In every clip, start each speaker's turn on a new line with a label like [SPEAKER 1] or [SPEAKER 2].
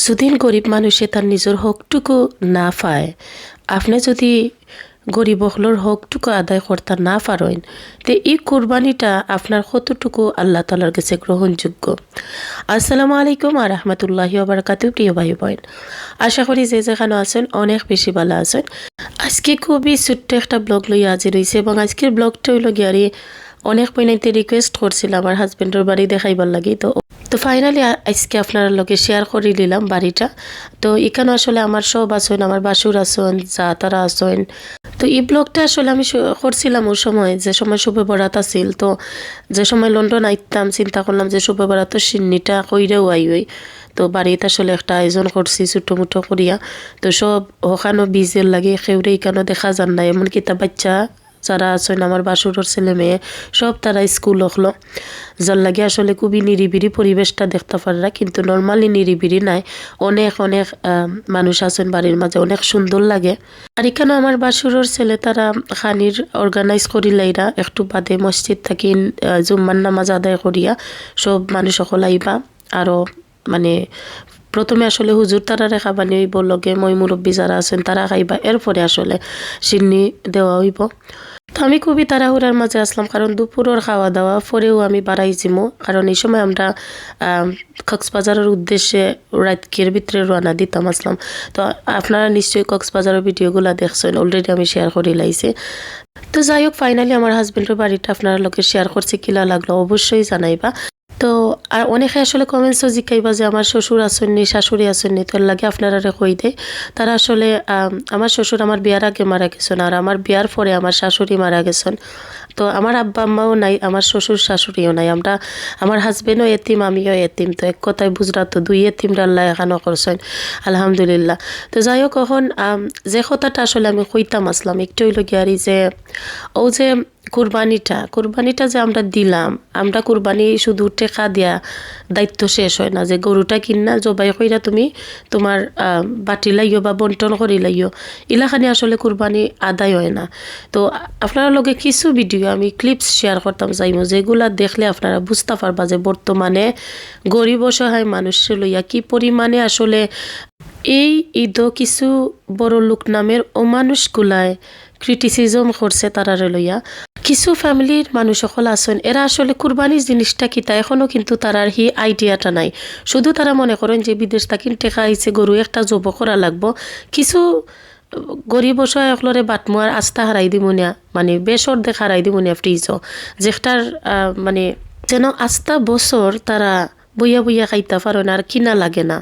[SPEAKER 1] যদিন গরিব মানুষে তার নিজের হকটুকু না পায়, আপনি যদি গরিব হকলোর হকটুকু আদায় করতে না পারেন, তো এই কোরবানিটা আপনার কতটুকু আল্লাহ তালার কাছে গ্রহণযোগ্য। আসসালামু আলাইকুম আর রহমতুল্লাহি ওবারাকাতুহু। প্রিয় ভাই বোন, আশা করি যে যেখানে আছেন অনেক বেশি ভালো আছেন। আজকে খুবই ছোট্ট একটা ব্লগ লইয়া হাজির হয়েছে এবং আজকের ব্লগটা হইল গিয়ারি অনেক পয়নাইতে রিকোয়েস্ট করছিল আমার হাজবেন্ডের বাড়ি দেখাইবার লাগি। তো ফাইনালি আজকে আপনার লগে শেয়ার করে দিলাম বাড়িটা। তো এখানে আসলে আমার সব আছেন, আমার বাসুর আছেন, যা তারা আছেন। তো এই ব্লগটা আসলে আমি করছিলাম ওই সময়, যে সময় শুভে বরাত আছিল। তো যে সময় লন্ডন আইতাম চিন্তা করলাম যে শুভে বরাত সিন্নিটা কইরেও আইই। তো বাড়িতে আসলে একটা আয়োজন করছি ছোটো মুটো করিয়া। তো সব ওখানো বিজের লাগে সেউরে এখানে দেখা যান না, এমনকি তা বাচ্চা যারা আছেন আমার বাসুরের ছেলে মেয়ে সব তারা স্কুল হলো, যার লাগে আসলে খুবই নিরিবিরি পরিবেশটা দেখতে পারা, কিন্তু নর্মালি নিরিবিরি নাই। অনেক অনেক মানুষ আছেন বাড়ির মাঝে, অনেক সুন্দর লাগে। আর এখানে আমার বাসুরের ছেলে তারা খানির অর্গানাইজ করিলাইরা একটু বাদে মসজিদ থাকি জুম্মার নামাজ আদায় করিয়া সব মানুষ সকল আইবা। আরও মানে প্রথমে আসলে হুজুর তারা রেখা বানিয়ে হইব, লগে মই মুরব্বী যারা আছেন তারা খাইবা, এরপরে আসলে সিন্নি দেওয়া হইব। তো আমি খুবই তাড়াহুড়ার মাঝে আসলাম, কারণ দুপুরের খাওয়া দাওয়া পরেও আমি বাড়াই যাবো, কারণ এই সময় আমরা কক্সবাজারের উদ্দেশ্যে রাতকের ভিতরে রওনা দিতাম আসলাম। তো আপনারা নিশ্চয়ই কক্সবাজারের ভিডিওগুলো দেখছেন, অলরেডি আমি শেয়ার করে লাইছি। তো যাই হোক, ফাইনালি আমার হাজবেন্ডের বাড়িটা আপনার লোকে শেয়ার করছি, কিলা লাগলো অবশ্যই জানাইবা। তো আর অনেকে আসলে কমেন্টসও জিজ্ঞাইবা যে আমার শ্বশুর আসেননি, শাশুড়ি আসেননি, তোর লাগে আপনারা কই দেয়। তারা আসলে আমার শ্বশুর আমার বিয়ার আগে মারা গেছেন, আর আমার বিয়ার পরে আমার শাশুড়ি মারা গেছেন। তো আমার আব্বা আম্মাও নাই, আমার শ্বশুর শাশুড়িও নাই। আমার হাজবেন্ডও এতিম, আমিও এতিম। তো এক কথায় বুঝরা তো দুই এতিমরা আল্লাহ এখানে করছেন, আলহামদুলিল্লাহ। তো যাই হোক, এখন যে কথাটা আসলে আমি কইতাম আসলাম একটু হইল গিয়ারি, যে ও যে কুরবানিটা যে আমরা দিলাম, আমরা কুরবানি শুধু টেকা দিয়া দায়িত্ব শেষ হয় না, যে গরুটা কিনা জবাই কইরা তুমি তোমার বাটি লাইও বা বন্টন করি লাইও, ইলাখানি আসলে কুরবানি আদায় হয় না। তো আপনারা লগে কিছু ভিডিও আমি ক্লিপস শেয়ার করতাম চাইমো, যেগুলা দেখলে আপনারা বুঝতে পারবা যে বর্তমানে গরিব অসহায় মানুষের লইয়া কি পরিমাণে আসলে এই ঈদও কিছু বড় লোক নামের অমানুষগুলায় ক্রিটিসিজম করছে তারারে লইয়া। কিছু ফ্যামিলির মানুষ সকল আছেন, এরা আসলে কুরবানির জিনিসটা কিতা এখনও কিন্তু তারার হি আইডিয়াটা নাই। শুধু তারা মনে করেন যে বিদেশ থাকি টেকা আইছে, গরু একটা জব করা লাগবো। কিছু গরিব অসহায় সকলরে বাটমুয়ার আস্থা হারাই দিমুনিয়া, মানে বেসর দেখা হারাই দিমুনিয়া ফ্রিজও, যেটার মানে যেন আস্থা বছর তারা বইয়া বইয়া খাইতে পারো না, আর কিনা লাগে না।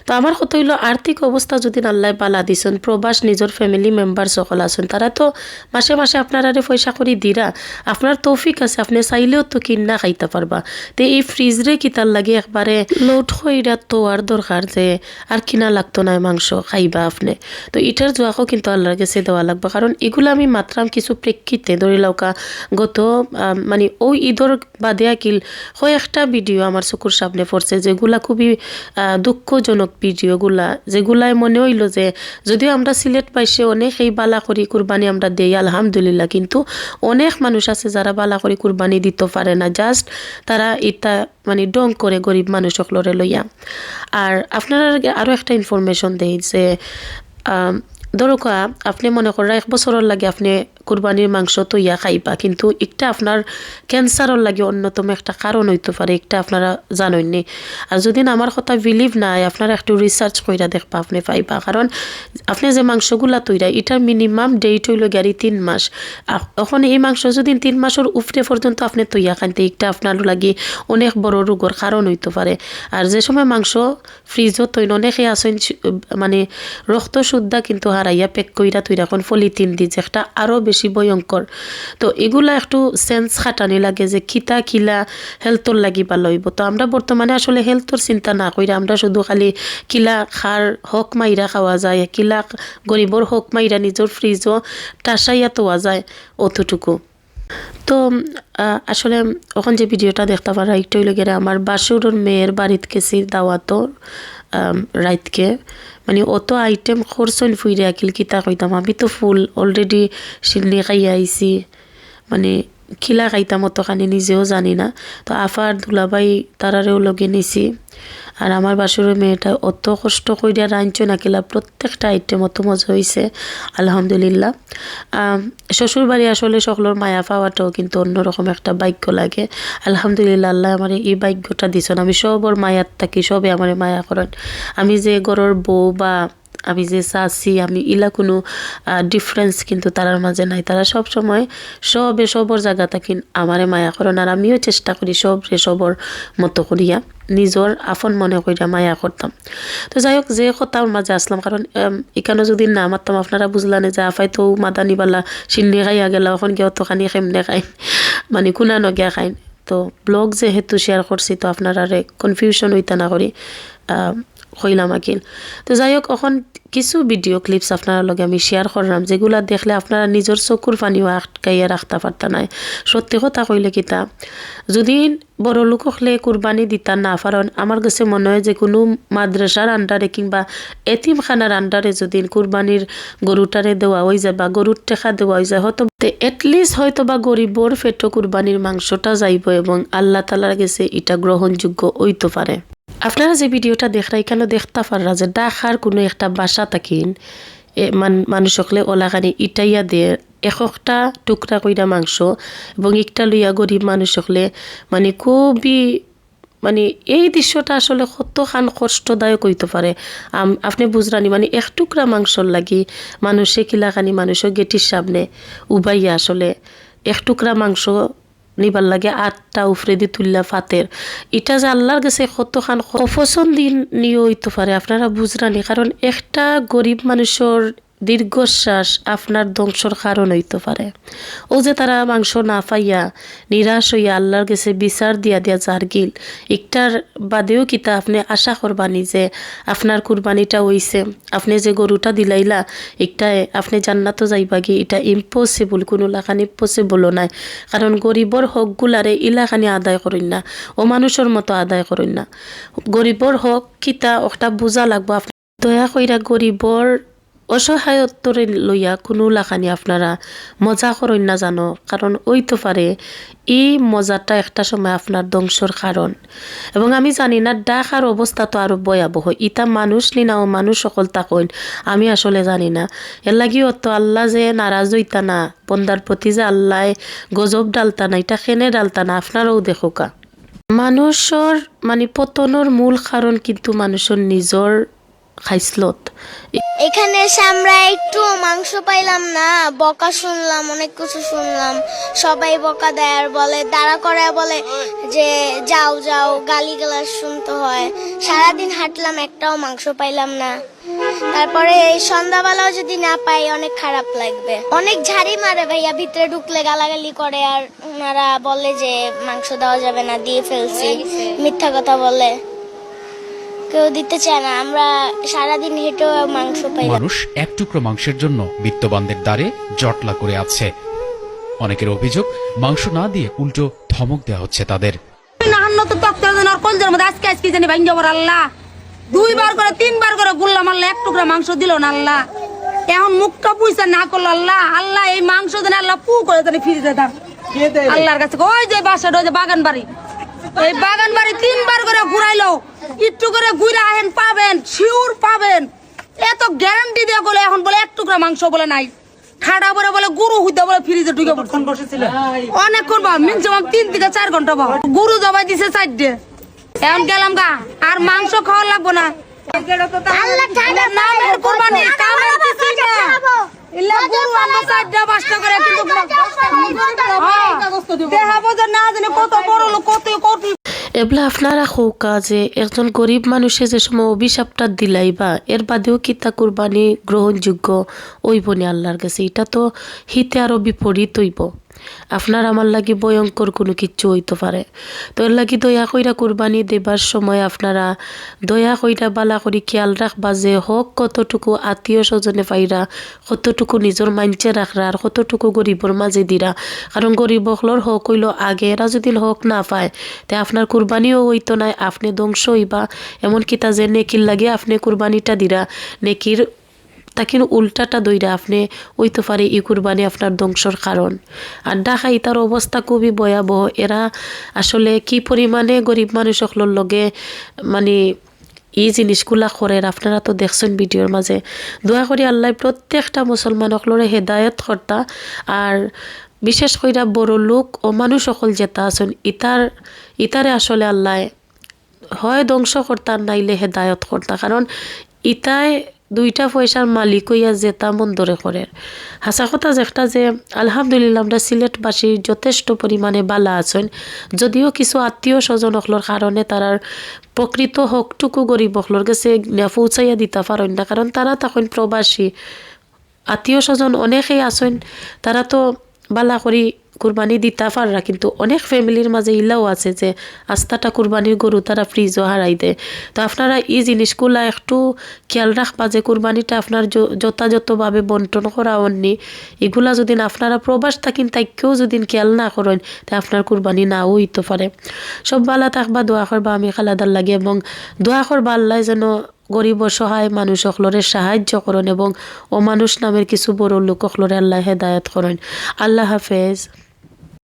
[SPEAKER 1] তো আমার কথা হইল আর্থিক অবস্থা যদি আল্লাহ পালা দিছেন, প্রবাস নিজের ফ্যামিলি মেম্বার সকল আছেন, তারা তো মাসে মাসে আপনারা পয়সা করি দিরা, আপনার তৌফিক আছে, আপনি চাইলেও তো কিনা খাইতে পারবা। তো এই ফ্রিজরে কিতার লাগে একবারে লোড হইরা তো আর দরকার যে আর কিনা লাগতো না মাংস খাইবা আপনি। তো এটার জোয়াকও কিন্তু আল্লাহর কাছে দেওয়া লাগবে, কারণ এগুলো আমি মাত্রাম কিছু প্রেক্ষিতে ধরি লওকা গত মানে ওই ঈদর বাদে আকিল একটা ভিডিও আমার চকুর সামনে পড়ছে, যেগুলা খুবই দুঃখজনক ভিডিওগুলা, যেগুলাই মনে হইল যে যদিও আমরা সিলেট পাইছে অনেক এই বালা করি কুরবানি আমরা দেই আলহামদুলিল্লাহ, কিন্তু অনেক মানুষ আছে যারা বালা করি কুরবানি দিতে পারে না, জাস্ট তারা এটা মানে ডং করে গরিব মানুষ সকলরে লইয়া। আর আপনারা আরও একটা ইনফরমেশন দেই যে ধরকা আপনি মনে করেন 1 বছরের লাগে আপনি কুরবানির মাংস তৈয়া খাইবা, কিন্তু একটা আপনার ক্যান্সারের লাগে অন্যতম একটা কারণ হইতে পারে, একটা আপনারা জানেননি। আর যদি আমার কথা বিলিভ নাই, আপনারা একটু রিসার্চ কইরা দেখবা, আপনি পাইবা। কারণ আপনি যে মাংসগুলা তৈরা এটার মিনিমাম ডেট হইল গাড়ি 3 মাস। এখন এই মাংস যদি 3 মাসের উপরে পর্যন্ত আপনি তৈয়া খাইতে, একটা আপনার লাগি অনেক বড় রোগের কারণ হইতে পারে। আর যে সময় মাংস ফ্রিজও তৈন অনেকে আসেন মানে রক্ত শুদ্ধা কিন্তু হারাইয়া পেক কইরা তৈরা এখন পলিথিন দি, যেটা আরও বেশি ভয়ঙ্কর। তো এগুলা একটু সেন্স খাটানি লাগে যে খিতা খিলা হেলথর লাগি ভালো হইব। তো আমরা বর্তমানে আসলে হেলথর চিন্তা না কইরা আমরা শুধু খালি কিলা খার হক মাইরা খাওয়া যায়, কিলা গরিবর হক মাইরা নিজের ফ্রিজও টাসাইয়া তোয়া যায়, অতটুকু। তো আসলে ওখান যে ভিডিওটা দেখতে পারা একটু হইলে গেলে আমার বাসুরের মেয়ের বাড়িত গেছি দাওয়াতর রাইতকে, মানে অত আইটেম খরচন ফুইরে আকিল কিতা কইতাম, আমি তো ফুল অলরেডি সিন্নি খাইয়া আইছি, মানে খিলা খাইতাম অতখানি নিজেও জানি না। তো আফার দুলাভাই তারারেও লগে নিছি, আর আমার বাসুরের মেয়েটা অত কষ্ট কইরা রাঁধছে না কিলা প্রত্যেকটা আইটেম অত মজা হয়েছে আলহামদুলিল্লাহ। শ্বশুর বাড়ি আসলে সকলের মায়া পাওয়াটাও কিন্তু অন্যরকম একটা ভাগ্য লাগে। আলহামদুলিল্লাহ আল্লাহ আমার এই ভাগ্যটা দিছেন। আমি সবর মায়ার থাকি, সবে আমার মায়া করেন। আমি যে ঘরের বউ বা আমি যে চাচ্ছি আমি ইলা কোনো ডিফারেন্স কিন্তু তারার মাঝে নাই। তারা সব সময় সবর জায়গা থাকি আমারে মায়া করেন। আর আমিও চেষ্টা করি সবর মতো করিয়া নিজর আপন মনে করিয়া মায়া করতাম। তো যাই হোক, যে কথার মাঝে আসলাম, কারণ এখানে যদি না মারতাম আপনারা বুঝলেন যে আফাই তো মাদানিবালা সিন্নি খাইয়া গেল, এখন গিয়ে অতখানি কেমনে খাইন, মানে কুনা নগিয়া খাইন। তো ব্লগ যেহেতু শেয়ার করছি তো আপনারা কনফিউশন হইতা না করি হইলাম আকিল। তো যাই হোক, এখন কিছু ভিডিও ক্লিপস আপনার লগে আমি শেয়ার করলাম যেগুলা দেখলে আপনারা নিজের চকুর পানিও আটকাইয়া রাখতে পারতা নাই। সত্যি কথা কইলে কিতা, যদি বড় লোক হলে কুরবানি দিতা না পারেন, আমার কাছে মনে হয় যে কোনো মাদ্রাসার আন্ডারে কিংবা এতিমখানার আন্ডারে যদি কুরবানির গরুটারে দেওয়া হয়ে যায় বা গরুর টেকা দেওয়া হয়ে যায়, হয়তো এটলিস্ট হয়তো বা গরিবর ফেটো কুরবানির মাংসটা যাইব এবং আল্লাহ তালার কাছে এটা গ্রহণযোগ্য হইতে পারে। আপনারা যে ভিডিওটা দেখরা এখানে দেখতে পাররা যে ঢাকার কোনো একটা বাসা থাকিন মানুষ হকলে ওলাখানি ইটাইয়া দিয়ে একটা টুকরা কইরা মাংস এবং একটা লইয়া গরিব মানুষ হকলে মানে খুবই মানে এই দৃশ্যটা আসলে কতখান কষ্টদায়ক হইতে পারে আপনি বুঝরানি। মানে এক টুকরা মাংসর লাগি মানুষে কিলাখানি মানুষের গেটির সামনে উবাইয়া আসলে এক টুকরা মাংস নিবার লাগে 8টা উফরে দি তুললা ফাতের, এটা যে আল্লাহর কাছে কতখান অপছন্দ নিয়ে হইতে পারে আপনারা বুঝরানি। কারণ একটা গরিব মানুষের দীর্ঘশ্বাস আপনার ধ্বংসর কারণ হইতে পারে। ও যে তারা মাংস না পাইয়া নিরাশ হইয়া আল্লাহর কাছে বিচার দিয়া জারগিল, একটার বাদেও কিতা আপনি আশা করবানি যে আপনার কুরবানিটা হইছে, আপনি যে গরুটা দিলাইলা একটা আপনি জান্নাতও যাইবা গিয়ে, এটা ইম্পসিবল, কোনো লাখানি পসিবলও নাই। কারণ গরিবর হকগুলারে ইলাখানি আদায় করেন না, ও মানুষের মতো আদায় করেন না। গরিবর হক কিতা ওটা বোঝা লাগবো। আপনি দয়া কইরা গরিবর অসহায়ত্বরে লইয়া কোনো লাখানি আপনারা মজা করেন না জানো, কারণ ওই তো পারে এই মজাটা একটা সময় আপনার ধ্বংসর কারণ। এবং আমি জানি না ঢাকার অবস্থা তো আরো ভয়াবহ, ইটা মানুষ নি না ও মানুষ সকল তাকইন আমি আসলে জানি না। এর লাগিও তো আল্লাহ যে নারাজ হইতা না বন্দার প্রতি, যে আল্লাহ গজব ডালতা না, এটা খেনে ডালতা না, আপনারাও দেখোকা। মানুষের মানে পতনের মূল কারণ কিন্তু মানুষের নিজের খাইসলত।
[SPEAKER 2] এখানে এসে আমরা একটু মাংস পাইলাম না, বকা শুনলাম, অনেক কিছু শুনলাম। সবাই বকা দেয় আর বলে দাঁড়া করে বলে যে যাও যাও, গালিগালাজ শুনতে হয়। সারাদিন হাঁটলাম, একটাও মাংস পাইলাম না। তারপরে এই সন্ধ্যাবেলাও যদি না পাই অনেক খারাপ লাগবে। অনেক ঝাড়ি মারে ভাইয়া, ভিতরে ঢুকলে গালাগালি করে আর ওনারা বলে যে মাংস দেওয়া যাবে না, দিয়ে ফেলছি, মিথ্যা কথা বলে, কেউ দিতে চায় না। আমরা সারাদিন হেঁটেও মাংস পাই।
[SPEAKER 3] মানুষ এক টুকরো মাংসের জন্য বিত্তবানদের দ্বারে জটলা করে আছে। অনেকের অভিযোগ মাংস না দিয়ে উল্টো ধমক দেওয়া হচ্ছে তাদের।
[SPEAKER 4] আল্লাহ 2বার করে 3বার করে গুল্লা মারলে এক টুকরা মাংস দিল না আল্লাহ। এখন মুখটা পয়সা না করলো আল্লাহ, আল্লাহ এই মাংস দেন আল্লাহ পু করে জানি ফিরে দাম আল্লাহর কাছে। ওই যে বাসাটা, ওই যে বাগান বাড়ি, এই বাগান বাড়ি 3বার করে ঘুরাইলো, একটু করে ঘুরে আহেন পাবেন, শিউর পাবেন, এত গ্যারান্টি দিয়ে বলে এখন বলে এক টুকরা মাংস বলে নাই। ঠাডা পরে বলে গরু হুইতে বলে ফ্রিজে ঢুকে বসেছিল অনেকক্ষণ বা মিনিমাম 3 থেকে 4 ঘন্টা বা গরু জবাই দিছে 4টে। এখন গেলাম গা, আর মাংস খাওয়া লাগবো না। নামের কুরবানি, কামের কিছুই না। ইল্লা গরু আমরা 4টা 5টা করে কিন্তু দেখাবো যে না জানি কত বড় লোক, কত কোটি।
[SPEAKER 1] এবলা আপনারা খৌকা যে একজন গরিব মানুষে যে সময় অভিশাপটা দিলাই বা এর বাদেও কিতা কুরবানি গ্রহণযোগ্য ওইবনি আল্লাহর কাছে, এটা তো হিতে আরো বিপরীত হইব। আপনার আমার লাগি ভয়ঙ্কর কোনো কিচ্ছু হইতে পারে। তো এর লাগি দয়া কইরা কুরবানি দেবার সময় আপনারা দয়া কইরা বালা করি খেয়াল রাখবা যে হক কতটুকু আত্মীয় স্বজনে পাইরা, কতটুকু নিজের মাইনচে রাখরা আর কতটুকু গরিবর মাঝে দিরা। কারণ গরিব হকলর হক হইল আগে, এরা যদি হক না পায় তে আপনার কুরবানিও হইতো না, আপনি ধ্বংস হইবা। এমনকি তা যে নেকির লাগে আপনি কুরবানিটা দিরা, নেকির তাকে উল্টাটা দইরা আপনি হইতে পারে ই কুরবানি আপনার ধ্বংসর কারণ। আর ঢাকা ইতার অবস্থা খুবই ভয়াবহ। এরা আসলে কি পরিমাণে গরিব মানুষ সকলের লগে মানে এই জিনিসগুলা করেন আপনারা তো দেখছেন ভিডিওর মাঝে দোয়া করি আল্লাহ প্রত্যেকটা মুসলমান সকলরে হেদায়ত কর্তা আর বিশেষ কইরা বড় লোক ও মানুষ সকল যেটা আছেন ইতারে আসলে আল্লাহ হয় ধ্বংস কর্তা নাইলে হেদায়ত কর্তা কারণ ইতায় দুইটা পয়সার মালিক হইয়া যেতা মন ধরে করে হাসা কথা যেটা যে আলহামদুলিল্লাহ আমরা সিলেটবাসী যথেষ্ট পরিমাণে বালা আছেন যদিও কিছু আত্মীয় স্বজন হকলোর কারণে তারার প্রকৃত হকটুকু গরিব হকলোর কাছে পৌঁছাইয়া দিতে পারেন না কারণ তারা তখন প্রবাসী আত্মীয় স্বজন অনেকেই আছেন তারা তো বালা করি কুরবানি দিতে পাররা কিন্তু অনেক ফ্যামিলির মাঝে ইলাও আছে যে আস্থাটা কুরবানির গরু তারা ফ্রিজও হারাই দেয় তো আপনারা এই জিনিসগুলা একটু খেয়াল রাখবা যে কুরবানিটা আপনার যথাযথভাবে বন্টন করা অন্যি এগুলা যদি আপনারা প্রবাস থাকেন তাইকেও যদি খেয়াল না করেন তা আপনার কুরবানি নাও হইতে পারে সব বালা থাকবা দোয়া করবা আমি খালাদার লাগে এবং দোয়া করবা আল্লাহ যেন গরিব অসহায় মানুষ সকলরে সাহায্য করেন এবং অমানুষ নামের কিছু বড় লোক সকলরে আল্লাহ হেদায়ত করেন আল্লাহ হাফেজ।